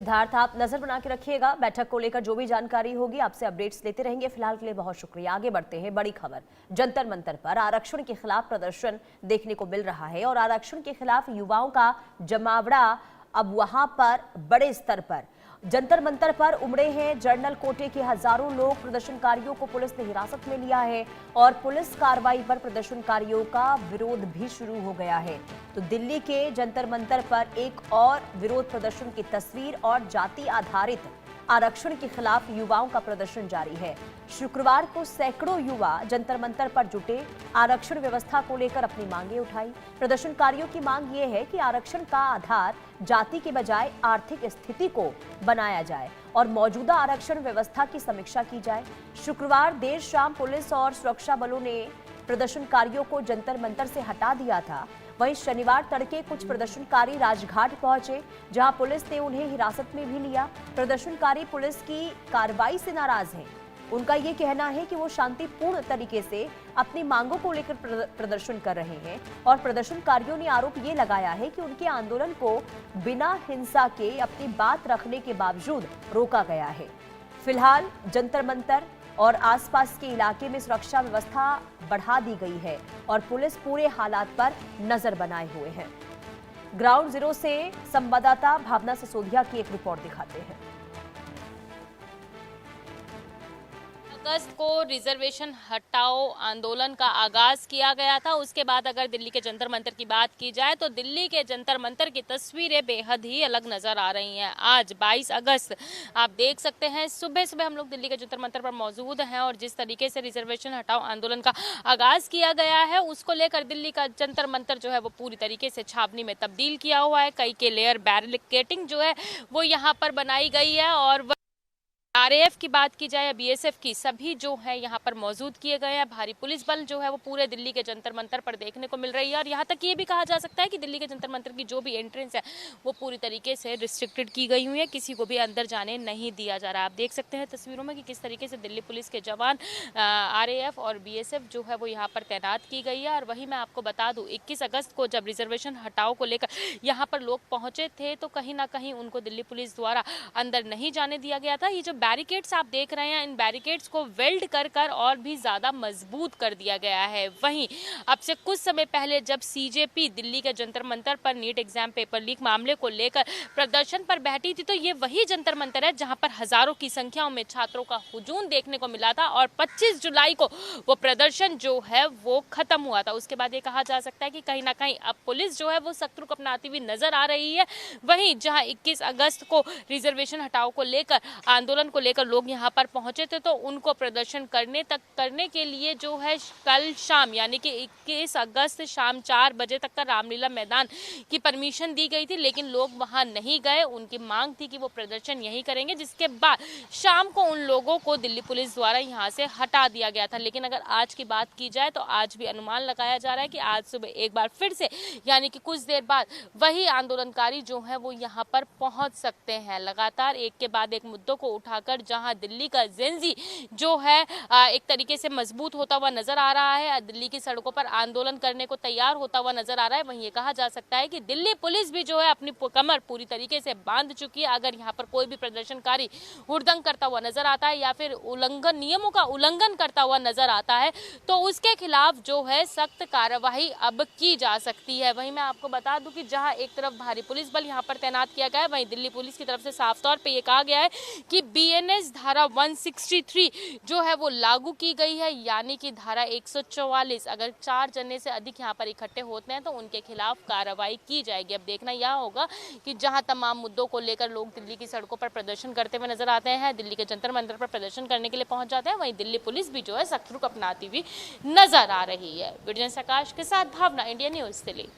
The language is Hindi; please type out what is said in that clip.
सिद्धार्थ, आप नजर बना के रखिएगा। बैठक को लेकर जो भी जानकारी होगी आपसे अपडेट्स लेते रहेंगे। फिलहाल के लिए बहुत शुक्रिया। आगे बढ़ते हैं। बड़ी खबर, जंतर मंतर पर आरक्षण के खिलाफ प्रदर्शन देखने को मिल रहा है और आरक्षण के खिलाफ युवाओं का जमावड़ा अब वहां पर बड़े स्तर पर जंतर मंतर पर उमड़े हैं। जनरल कोटे के हजारों लोग प्रदर्शनकारियों को पुलिस ने हिरासत में लिया है और पुलिस कार्रवाई पर प्रदर्शनकारियों का विरोध भी शुरू हो गया है। तो दिल्ली के जंतर मंतर पर एक और विरोध प्रदर्शन की तस्वीर और जाति आधारित आरक्षण के खिलाफ युवाओं का प्रदर्शन जारी है। शुक्रवार को सैकड़ों युवा जंतर मंतर पर जुटे, आरक्षण व्यवस्था को लेकर अपनी मांगे उठाई। प्रदर्शनकारियों की मांग ये है कि आरक्षण का आधार जाति के बजाय आर्थिक स्थिति को बनाया जाए और मौजूदा आरक्षण व्यवस्था की समीक्षा की जाए। शुक्रवार देर शाम पुलिस और सुरक्षा बलों ने प्रदर्शनकारियों को जंतर मंतर से हटा दिया था। वहीं शनिवार तड़के कुछ प्रदर्शनकारी राजघाट पहुंचे, जहां पुलिस ने उन्हें हिरासत में भी लिया। प्रदर्शनकारी पुलिस की कार्रवाई से नाराज हैं। उनका ये कहना है कि वो शांतिपूर्ण तरीके से अपनी मांगों को लेकर प्रदर्शन कर रहे हैं और प्रदर्शनकारियों ने आरोप ये लगाया है कि उनके आंदोलन को बिना हिंसा के अपनी बात रखने के बावजूद रोका गया है। फिलहाल जंतर मंतर और आसपास के इलाके में सुरक्षा व्यवस्था बढ़ा दी गई है और पुलिस पूरे हालात पर नजर बनाए हुए है। ग्राउंड जीरो से संवाददाता भावना सिसोदिया की एक रिपोर्ट दिखाते हैं। अगस्त को रिजर्वेशन हटाओ आंदोलन का आगाज किया गया था। उसके बाद अगर दिल्ली के जंतर मंतर की बात की जाए तो दिल्ली के जंतर मंतर की तस्वीरें बेहद ही अलग नजर आ रही हैं। आज 22 अगस्त आप देख सकते हैं, सुबह सुबह हम लोग दिल्ली के जंतर मंतर पर मौजूद हैं और जिस तरीके से रिजर्वेशन हटाओ आंदोलन का आगाज किया गया है उसको लेकर दिल्ली का जंतर मंतर जो है वो पूरी तरीके से छावनी में तब्दील किया हुआ है। कई के लेयर बैरिकेडिंग जो है वो यहाँ पर बनाई गई है और आरएएफ की बात की जाए या बीएसएफ की, सभी जो है यहाँ पर मौजूद किए गए हैं। भारी पुलिस बल जो है वो पूरे दिल्ली के जंतर मंतर पर देखने को मिल रही है और यहाँ तक ये भी कहा जा सकता है कि दिल्ली के जंतर मंतर की जो भी एंट्रेंस है वो पूरी तरीके से रिस्ट्रिक्टेड की गई हुई है, किसी को भी अंदर जाने नहीं दिया जा रहा है। आप देख सकते हैं तस्वीरों में कि किस तरीके से दिल्ली पुलिस के जवान, आरएएफ और बीएसएफ जो है वो यहाँ पर तैनात की गई है। और वही मैं आपको बता दूँ, 21 अगस्त को जब रिजर्वेशन हटाओ को लेकर यहाँ पर लोग पहुंचे थे तो कहीं ना कहीं उनको दिल्ली पुलिस द्वारा अंदर नहीं जाने दिया गया था। ये जो बैरिकेड्स आप देख रहे हैं, इन बैरिकेड्स को वेल्ड कर कर और भी ज्यादा मजबूत कर दिया गया है। वहीं अब से कुछ समय पहले जब सीजेपी दिल्ली के जंतर मंतर पर नीट एग्जाम पेपर लीक मामले को लेकर प्रदर्शन पर बैठी थी तो ये वही जंतर मंतर है जहां पर हजारों की संख्याओं में छात्रों का हुजूम देखने को मिला था और 25 जुलाई को वो प्रदर्शन जो है वो खत्म हुआ था। उसके बाद ये कहा जा सकता है कि कहीं ना कहीं अब पुलिस जो है वो सख्त रुख अपनाती हुई नजर आ रही है। वहीं जहां 21 अगस्त को रिजर्वेशन हटाओ को लेकर आंदोलन को लेकर लोग यहां पर पहुंचे थे तो उनको प्रदर्शन करने के लिए जो है कल शाम यानी कि 21 अगस्त शाम 4 बजे तक का रामलीला मैदान की परमिशन दी गई थी, लेकिन लोग वहां नहीं गए। उनकी मांग थी कि वो प्रदर्शन यहीं करेंगे, जिसके बाद शाम को उन लोगों को दिल्ली पुलिस द्वारा यहां से हटा दिया गया था। लेकिन अगर आज की बात की जाए तो आज भी अनुमान लगाया जा रहा है कि आज सुबह एक बार फिर से यानी कि कुछ देर बाद वही आंदोलनकारी जो है वो यहाँ पर पहुंच सकते हैं। लगातार एक के बाद एक मुद्दों को उठाकर जहां दिल्ली का जेनजी जो है एक तरीके से मजबूत होता हुआ नजर आ रहा है, दिल्ली की सड़कों पर आंदोलन करने को तैयार होता हुआ नजर आ रहा है। वहीं ये कहा जा सकता है कि दिल्ली पुलिस भी जो है अपनी कमर पूरी तरीके से बांध चुकी है। अगर यहाँ पर कोई भी प्रदर्शनकारी हुड़दंग करता हुआ नजर आता है या फिर नियमों का उल्लंघन करता हुआ नजर आता है तो उसके खिलाफ जो है सख्त कार्रवाई अब की जा सकती है। वहीं मैं आपको बता दूं कि जहां एक तरफ भारी पुलिस बल यहाँ पर तैनात किया गया है, वहीं दिल्ली पुलिस की तरफ से साफ तौर पर यह कहा गया है कि बीएनएस धारा 163 जो है वो लागू की गई है, यानी कि धारा 144 अगर 4 जने से अधिक यहाँ पर इकट्ठे होते हैं तो उनके खिलाफ कार्रवाई की जाएगी। अब देखना यह होगा कि जहां तमाम मुद्दों को लेकर लोग दिल्ली की सड़कों पर प्रदर्शन करते हुए नजर आते हैं, दिल्ली के जंतर मंतर पर प्रदर्शन करने के लिए पहुंच जाते हैं, वहीं दिल्ली पुलिस भी जो है सख्त रुख अपनाती हुई नजर आ रही है। वीडियो आकाश के साथ भावना, इंडिया न्यूज दिल्ली।